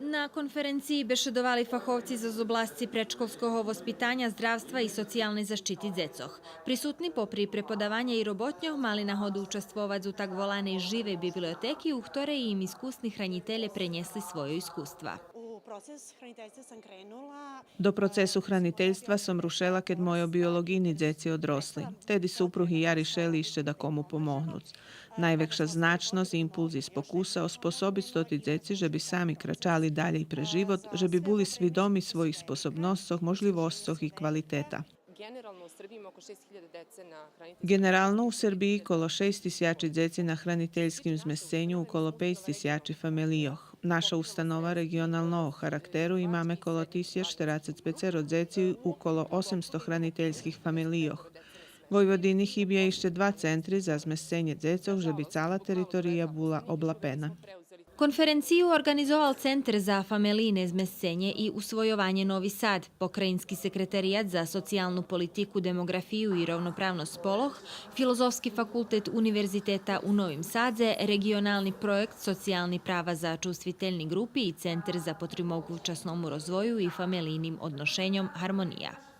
Na konferenciji bešedovali fahovci z oblasti predškolského vospitanja, zdravstva i socijalnej zaštiti dzecoh. Prisutni popri prepodavanja i robotnjoh mali nahodu učestvovati u tak volane žive biblioteki, u ktorej im iskusni hranitelje prenjesli svoje iskustva. Do procesu hraniteljstva sam rušela kad mojo biologini dzeci odrosli. Tedi supruh i ja rišeli išće da komu pomohnut. Najvekša značnost i impuls iz pokusa osposobiti stoti dzeci, že bi sami kračali dalje i preživot, že bi buli svidomi svojih sposobnostoh, možljivostoh i kvaliteta. Generalno u Srbiji kolo 6.000 dzeci na hraniteljskim zmescenju, ukolo 5.000 familijoh. Naša ustanova regionalno o charakteru imame kolo 1045 dzeci ukolo 800 hraniteljskih familijoh. Vojvodini hibje išće 2 centri za zmescenje dzecov, že bi cala teritorija bula oblapena. Konferenciju organizoval Centar za familijne zmescenje i usvojovanje Novi Sad, Pokrajinski sekretarijat za socijalnu politiku, demografiju i ravnopravnost spoloh, Filozofski fakultet Univerziteta u Novim Sadze, regionalni projekt Socijalni prava za čustviteljni grupi i Centar za potrimogu časnomu rozvoju i familijnim odnošenjom Harmonija.